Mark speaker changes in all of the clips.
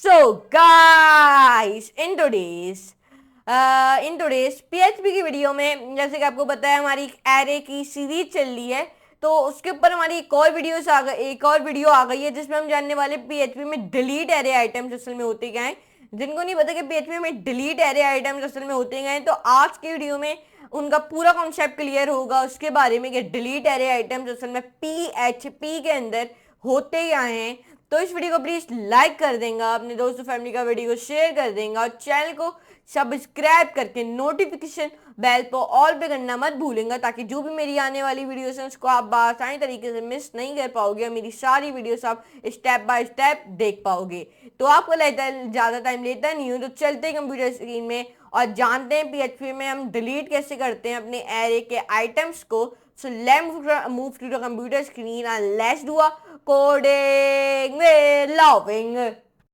Speaker 1: So guys, in today's PHP की video में जैसे कि आपको पता है हमारी एक एरे की सीरीज चल रही है। तो उसके ऊपर हमारी एक और वीडियो आ गई है जिसमें हम जानने वाले PHP में डिलीट एरे आइटम्स असल में होते क्या हैं। जिनको नहीं पता कि PHP में डिलीट एरे आइटम्स असल में होते क्या हैं, तो आज की वीडियो में उनका पूरा कॉन्सेप्ट क्लियर होगा उसके बारे में कि डिलीट एरे आइटम्स असल में PHP के अंदर होते क्या हैं। तो इस वीडियो को प्लीज लाइक कर देगा, अपने दोस्तों फैमिली का वीडियो को शेयर कर देगा और चैनल को सब्सक्राइब करके नोटिफिकेशन बेल को ऑल पे करना मत भूलेंगे, ताकि जो भी मेरी आने वाली वीडियोस हैं उसको आप आसानी तरीके से मिस नहीं कर पाओगे और मेरी सारी वीडियोस आप स्टेप बाय स्टेप देख पाओगे। तो आपको लगता है ज़्यादा टाइम लेता नहीं हूँ, तो चलते हैं कंप्यूटर स्क्रीन में और जानते हैं PHP में हम डिलीट कैसे करते हैं अपने एरे के आइटम्स को। So let's move to the computer screen and let's do a coding with loving.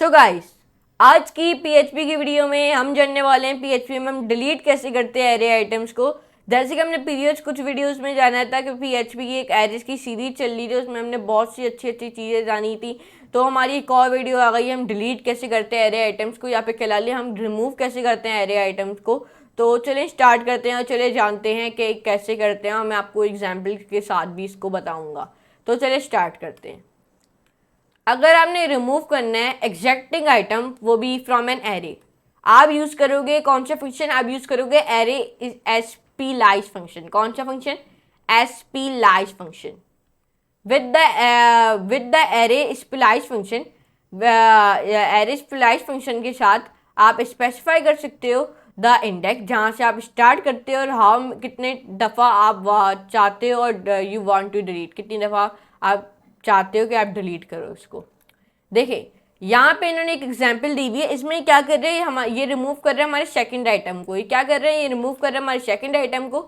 Speaker 1: So guys, आज की PHP की वीडियो में हम जानने वाले हैं PHP में हम डिलीट कैसे करते हैं एरे आइटम्स को। जैसे कि हमने प्रीवियस कुछ वीडियोस में जाना था कि PHP की एक एरेस की सीरीज चल रही थी, उसमें हमने बहुत सी अच्छी अच्छी चीज़ें जानी थी। तो हमारी एक और वीडियो आ गई है, हम डिलीट कैसे करते हैं एरे आइटम्स को, या फिर कह लिया हम रिमूव कैसे करते हैं एरे आइटम्स को। तो चलिए स्टार्ट करते हैं और चलिए जानते हैं कि कैसे करते हैं। मैं आपको एग्जाम्पल के साथ भी इसको बताऊंगा। तो चलिए स्टार्ट करते हैं। अगर आपने रिमूव करना है एग्जैक्टिंग आइटम, वो भी फ्रॉम एन एरे, आप यूज़ करोगे कौन सा फंक्शन? आप यूज़ करोगे एरे splice फंक्शन। कौन सा function? splice function. With the array splice function, array splice function के साथ आप स्पेसिफाई कर सकते हो द इंडेक्स, जहाँ से आप स्टार्ट करते हो और हाउ कितने दफ़ा आप चाहते हो और यू वांट टू डिलीट, कितनी दफ़ा आप चाहते हो कि आप डिलीट करो उसको। देखिए यहाँ पे इन्होंने एक एग्जांपल दी हुई है। इसमें क्या कर रहे हैं, हम ये रिमूव कर रहे हैं हमारे सेकंड आइटम को। ये क्या कर रहे हैं, ये रिमूव कर रहे हैं हमारे सेकंड आइटम को।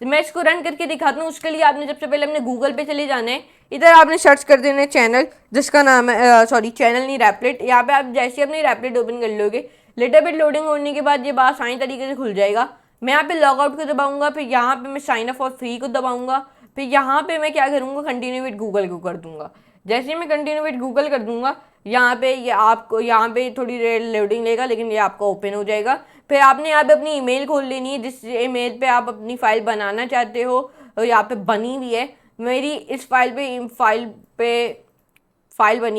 Speaker 1: तो मैं इसको रन करके दिखाता हूँ। उसके लिए आपने सबसे पहले अपने गूगल पे चले जाना है। इधर आपने सर्च कर देना है चैनल, जिसका नाम है चैनल नहीं रैपलेट। यहाँ पे आप जैसे अपनी रैपलेट ओपन कर लोगे, लिटिल बिट लोडिंग होने के बाद ये बात आसानी तरीके से खुल जाएगा। मैं यहाँ पे लॉग आउट को दबाऊंगा, फिर यहाँ पे मैं साइन अप फॉर फ्री को दबाऊंगा, फिर यहाँ पे मैं क्या करूँगा, कंटिन्यू विद गूगल को कर दूंगा। जैसे ही मैं कंटिन्यू विद गूगल कर दूंगा, यहाँ पे ये आपको यहाँ पे थोड़ी देर लोडिंग लेगा, लेकिन ये आपका ओपन हो जाएगा। फिर आपने यहाँ पे अपनी ईमेल खोल लेनी है, जिस ईमेल पे आप अपनी फाइल बनाना चाहते हो। और यहाँ पे बनी हुई है मेरी इस फाइल बनी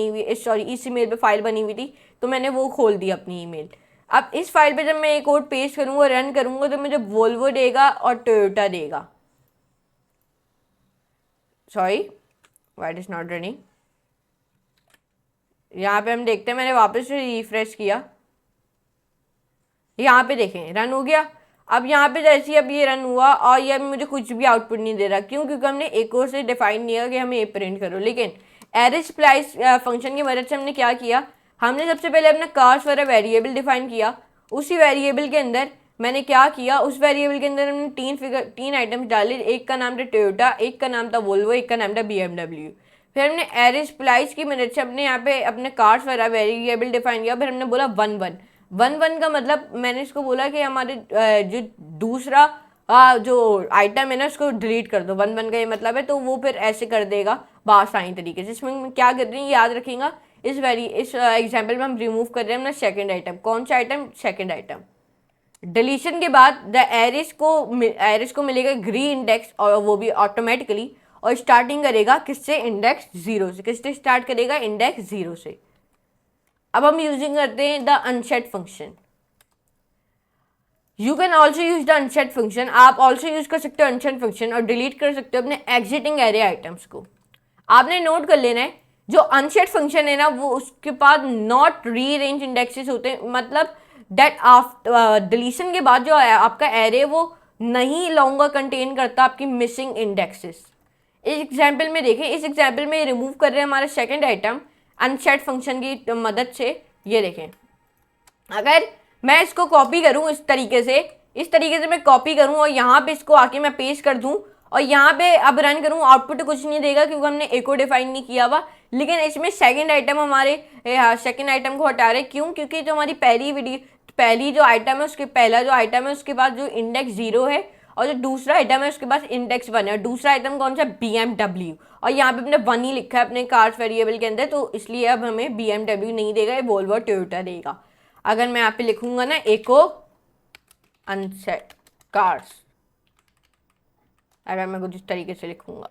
Speaker 1: हुई, इस ईमेल पे फाइल बनी हुई थी, तो मैंने वो खोल दी अपनी ईमेल। अब इस फाइल पे जब मैं एक कोड पेस्ट करूँगा, रन करूँगा, तो मुझे वोल्वो देगा और टोयोटा देगा। Sorry, why it is not running. यहाँ पे हम देखते हैं, मैंने वापस से रिफ्रेश किया, यहाँ पे देखें रन हो गया। अब यहाँ पे जैसे अब ये रन हुआ और ये अभी मुझे कुछ भी आउटपुट नहीं दे रहा। क्यों? क्योंकि हमने एक और से डिफाइन नहीं किया कि हमें ये प्रिंट करो। लेकिन एरे स्प्लाइस फंक्शन की मदद से हमने क्या किया, हमने सबसे पहले अपना कास्ट वाला वेरिएबल डिफाइन किया। उसी वेरिएबल के अंदर मैंने क्या किया, उस वेरिएबल के अंदर हमने तीन आइटम्स डाले। एक का नाम था टोयोटा, एक का नाम था वोल्वो, एक का नाम था BMW। फिर हमने एरे स्प्लाइस की मदद से अपने यहाँ पे अपने कार्ड्स वाला वेरिएबल डिफाइन किया। फिर हमने बोला 1 1 का मतलब मैंने इसको बोला कि हमारे जो दूसरा जो आइटम है ना, उसको डिलीट कर दो। 1 1 का ये मतलब है, तो वो फिर ऐसे कर देगा बासानी तरीके से। इसमें क्या कर रहे हैं याद रखिएगा, इस एग्जाम्पल में हम रिमूव कर रहे हैं अपना सेकेंड आइटम। कौन सा आइटम? Second item. डिलीशन के बाद द एरिस को मिलेगा ग्री इंडेक्स, और वो भी ऑटोमेटिकली, और स्टार्टिंग करेगा किससे? इंडेक्स 0 से। किससे स्टार्ट करेगा? इंडेक्स 0 से। अब हम यूजिंग करते हैं the unset function. You can also use the unset function. आप ऑल्सो यूज कर सकते हो अनसेट फंक्शन और डिलीट कर सकते हो अपने एग्जिटिंग एरे आइटम्स को। आपने नोट कर लेना है, जो अनसेट फंक्शन है ना, वो उसके पास नॉट रीअरेंज इंडेक्सेस होते हैं। मतलब डेट आफ्टर डिलीशन के बाद जो आपका एरे वो नहीं लॉन्गर कंटेन करता आपकी मिसिंग इंडेक्सेस। इस एग्जाम्पल में देखें, इस एग्जाम्पल में रिमूव कर रहे हैं हमारा सेकेंड आइटम अनसेट फंक्शन की मदद से। ये देखें, अगर मैं इसको कॉपी करूं इस तरीके से मैं कॉपी करूं और यहाँ पे इसको आके मैं पेस्ट कर दूं और यहाँ पे अब रन करूं, आउटपुट कुछ नहीं देगा क्योंकि हमने एको डिफाइन नहीं किया हुआ। लेकिन इसमें सेकंड आइटम सेकंड आइटम को हटा रहे। क्यों? क्योंकि जो हमारी पहली जो आइटम है, उसके बाद जो इंडेक्स 0 है और जो दूसरा आइटम है उसके पास इंडेक्स 1 है। दूसरा आइटम कौन सा? BMW। और यहाँ पे अपने 1 ही लिखा है अपने कार्स वेरिएबल के अंदर, तो इसलिए अब हमें BMW नहीं देगा, ये वोल्वो टोयोटा देगा। अगर मैं यहाँ पे लिखूंगा ना इको अनसेट कार्स, अगर मैं कुछ इस तरीके से लिखूंगा,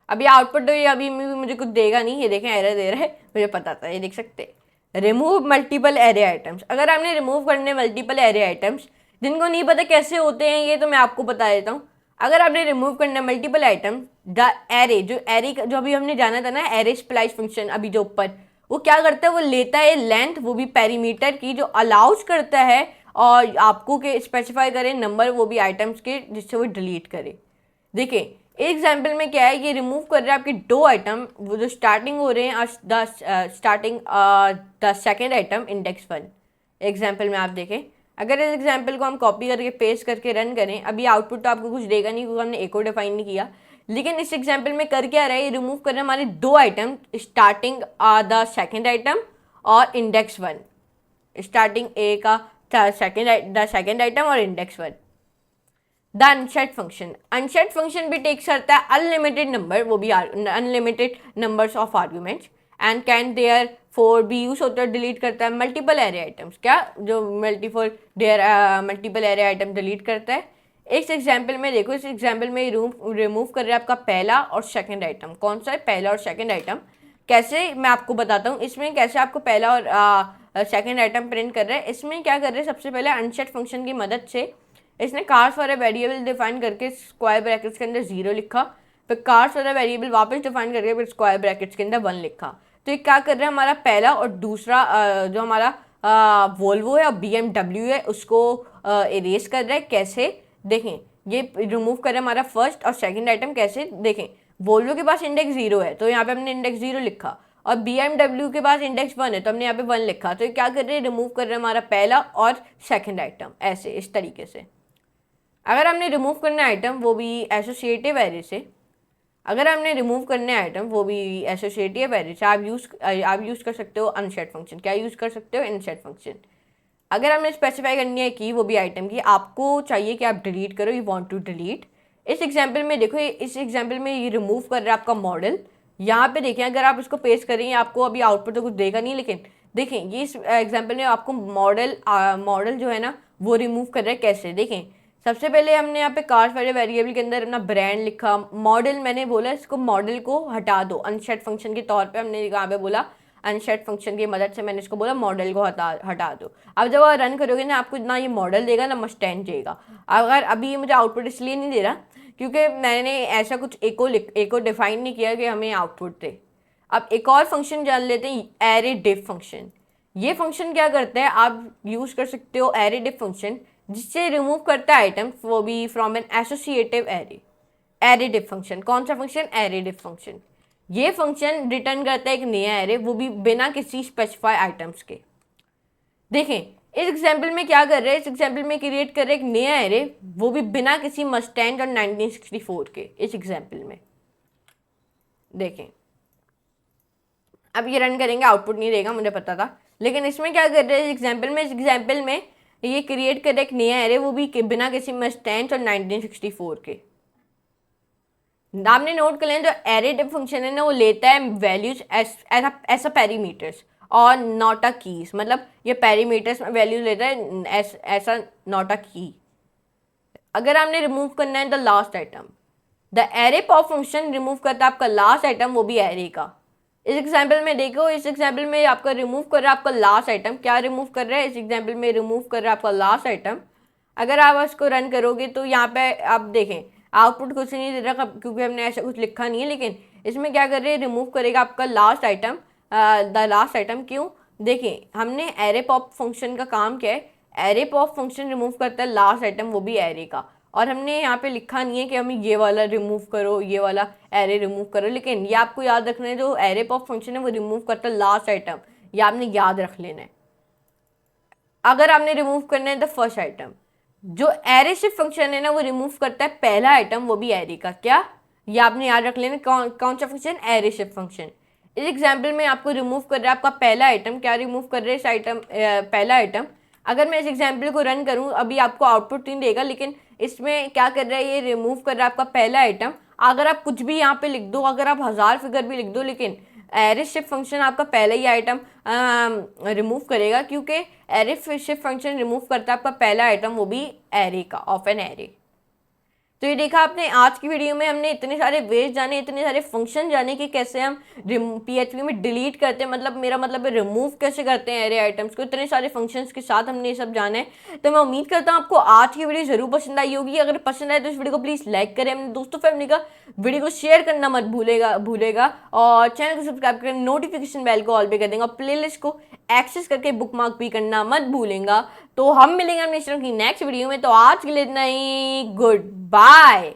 Speaker 1: अभी आउटपुट तो ये अभी मुझे कुछ देगा नहीं, ये देखें एरर दे रहा है, मुझे पता था, ये देख सकते हैं। रिमूव मल्टीपल एरे आइटम्स, अगर आपने रिमूव करने मल्टीपल एरे आइटम्स, जिनको नहीं पता कैसे होते हैं ये तो मैं आपको बता देता हूँ। अगर आपने रिमूव करना मल्टीपल आइटम, द एरे, जो एरे जो अभी हमने जाना था ना, एरे स्प्लाइस फंक्शन अभी जो ऊपर, वो क्या करता है, वो लेता है लेंथ, वो भी पेरीमीटर की, जो अलाउज करता है और आपको के स्पेसिफाई करे नंबर, वो भी आइटम्स के, जिससे वो डिलीट करे। देखिए एग्जाम्पल में क्या है, ये रिमूव कर रहे हैं आपके 2 आइटम, वो जो स्टार्टिंग हो रहे हैं the second item index 1। Example में आप देखें, अगर इस एग्जाम्पल को हम कॉपी करके पेस्ट करके रन करें, अभी आउटपुट तो आपको कुछ देगा नहीं क्योंकि हमने एको डिफाइन नहीं किया, लेकिन इस एग्जाम्पल में कर क्या रहा है, ये रिमूव कर रहे हैं हमारे 2 item, starting the second item और इंडेक्स 1। स्टार्टिंग ए का द सेकेंड आइटम और index 1। The unset function, unset function भी टेक्स करता है अनलिमिटेड नंबर, वो भी unlimited numbers of arguments, and can therefore be use होता है, डिलीट करता है मल्टीपल एरे आइटम्स, क्या जो मल्टीपल एरे आइटम डिलीट करता है। इस एग्जाम्पल में देखो, इस एग्जाम्पल में रिमूव कर रहा है आपका पहला और सेकंड आइटम। कौन सा है पहला और सेकंड आइटम? कैसे, मैं आपको बताता हूँ इसमें कैसे आपको पहला और सेकंड आइटम प्रिंट कर रहा है। इसमें क्या कर रहे हैं, सबसे पहले अनसेट फंक्शन की मदद से इसने कार्स वाला वेरिएबल डिफाइन करके स्क्वायर ब्रैकेट्स के अंदर 0 लिखा, फिर कार्स वाला वेरिएबल वापस डिफाइन करके फिर स्क्वायर ब्रैकेट्स के अंदर 1 लिखा। तो ये क्या कर रहा है, हमारा पहला और दूसरा जो हमारा वोल्वो है और BMW है उसको इरेज कर रहा है। कैसे देखें, ये रिमूव कर रहा है हमारा फर्स्ट और सेकंड आइटम। कैसे देखें, वोल्वो के पास इंडेक्स 0 है तो यहाँ पे हमने इंडेक्स 0 लिखा, और BMW के पास इंडेक्स 1 है तो हमने यहाँ पे 1 लिखा। तो ये क्या कर रहे हैं, रिमूव कर रहे हैं हमारा पहला और सेकंड आइटम, ऐसे इस तरीके से। अगर हमने रिमूव करना आइटम वो भी एसोसिएटिव एरे से, अगर हमने रिमूव करने आइटम वो भी एसोसिएटिव एरे से, आप यूज़ कर सकते हो अनसेट फंक्शन। क्या यूज़ कर सकते हो, इनसेट फंक्शन। अगर हमने स्पेसिफाई करनी है कि वो भी आइटम की आपको चाहिए कि आप डिलीट करो, यू वांट टू डिलीट। इस एग्जांपल में देखो, इस एग्जांपल में ये रिमूव कर रहा है आपका मॉडल। यहाँ पे देखें, अगर आप इसको पेस्ट करें आपको अभी आउटपुट तो कुछ देगा नहीं, लेकिन देखें ये इस एग्जाम्पल में आपको मॉडल जो है ना वो रिमूव कर रहा है। कैसे देखें, सबसे पहले हमने यहाँ पे कार्स वाले वेरिएबल के अंदर अपना ब्रांड लिखा। मॉडल मैंने बोला इसको, मॉडल को हटा दो, अनसेट फंक्शन के तौर पे हमने यहाँ पे बोला, अनसेट फंक्शन की मदद से मैंने इसको बोला मॉडल को हटा दो। अब जब आप रन करोगे ना आपको ना ये मॉडल देगा ना मस्टैंड देगा। अगर अभी ये मुझे आउटपुट इसलिए नहीं दे रहा क्योंकि मैंने ऐसा कुछ एको डिफाइन नहीं किया कि हमें आउटपुट दे। अब एक और फंक्शन जान लेते हैं, एरे डिफ फंक्शन। ये फंक्शन क्या करता है, आप यूज़ कर सकते हो एरे डिफ फंक्शन, जिससे रिमूव करता है आइटम वो भी from an associative array. Array diff function, कौन सा फंक्शन, एरे डिफ फंक्शन। ये फंक्शन रिटर्न करता है एक नया एरे, वो भी बिना किसी स्पेसिफाई आइटम्स के। देखें इस एग्जाम्पल में क्या कर रहे हैं, इस एग्जाम्पल में क्रिएट कर रहे हैं एक नया एरे, वो भी बिना किसी मस्टैंड और 1964 के। इस एग्जाम्पल में देखें, अब ये रन करेंगे आउटपुट नहीं देगा मुझे पता था, लेकिन इसमें क्या कर रहे हैं, इस एग्जाम्पल में ये क्रिएट कर एक नया एरे, वो भी बिना किसी मस्टैंड और 1964 के। आपने नोट कर लें, जो एरे डिफ फंक्शन है ना वो लेता है वैल्यूज ऐसा पैरीमीटर्स और नॉट अ कीज, मतलब ये पैरीमीटर्स में वैल्यूज लेता है ऐसा नॉट अ की। अगर आपने रिमूव करना है the last item, the array pop function remove करता है आपका लास्ट आइटम, वो भी एरे का। इस एग्जाम्पल में देखो, इस एग्जाम्पल में आपका रिमूव कर रहा है आपका लास्ट आइटम। क्या रिमूव कर रहा है, इस एग्जाम्पल में रिमूव कर रहा है आपका लास्ट आइटम। अगर आप इसको रन करोगे तो यहाँ पे आप देखें आउटपुट कुछ नहीं दे रहा क्योंकि हमने ऐसा कुछ लिखा नहीं है, लेकिन इसमें क्या कर रहे हैं, रिमूव करेगा आपका last item, the last item. क्यों, देखें हमने एरे पॉप फंक्शन का काम क्या है, एरे पॉप फंक्शन रिमूव करता है लास्ट आइटम, वो भी एरे का। और हमने यहाँ पे लिखा नहीं है कि हमें ये वाला रिमूव करो, ये वाला एरे रिमूव करो, लेकिन ये आपको याद रखना है, जो एरे पॉप फंक्शन है वो रिमूव करता है लास्ट आइटम, ये आपने याद रख लेना है। अगर आपने रिमूव करना है द फर्स्ट आइटम, जो एरे शिफ्ट फंक्शन है ना वो रिमूव करता है पहला आइटम, वो भी एरे का। क्या, ये आपने याद रख लेना, कौन सा फंक्शन, एरे शिफ्ट फंक्शन। इस एग्जाम्पल में आपको रिमूव कर रहा है आपका पहला आइटम। क्या रिमूव कर रहे हैं इस आइटम, पहला आइटम। अगर मैं इस एग्जाम्पल को रन करूँ, अभी आपको आउटपुट नहीं देगा, लेकिन इसमें क्या कर रहा है, ये रिमूव कर रहा है आपका पहला आइटम। अगर आप कुछ भी यहाँ पे लिख दो, अगर आप 1000 फिगर भी लिख दो, लेकिन एरे शिफ्ट फंक्शन आपका पहला ही आइटम रिमूव करेगा, क्योंकि एरे शिफ्ट फंक्शन रिमूव करता है आपका पहला आइटम, वो भी एरे का, ऑफ एन एरे। तो ये देखा आपने, आज की वीडियो में हमने इतने सारे वेज जाने, इतने सारे फंक्शन जाने कि कैसे हम PHP में डिलीट करते हैं, मतलब मेरा मतलब है रिमूव कैसे करते हैं एरे आइटम्स को, इतने सारे फंक्शंस के साथ हमने ये सब जाना है। तो मैं उम्मीद करता हूँ आपको आज की वीडियो जरूर पसंद आई होगी। अगर पसंद आए तो इस वीडियो को प्लीज़ लाइक करें, अपने दोस्तों फैमिली का वीडियो को शेयर करना मत भूलेगा और चैनल को सब्सक्राइब करें, नोटिफिकेशन बेल को ऑल पे कर देंगे और प्लेलिस्ट को एक्सेस करके बुकमार्क भी करना मत भूलेगा। तो हम मिलेंगे अपने की नेक्स्ट वीडियो में। तो आज के लिए इतना ही, गुड बाय।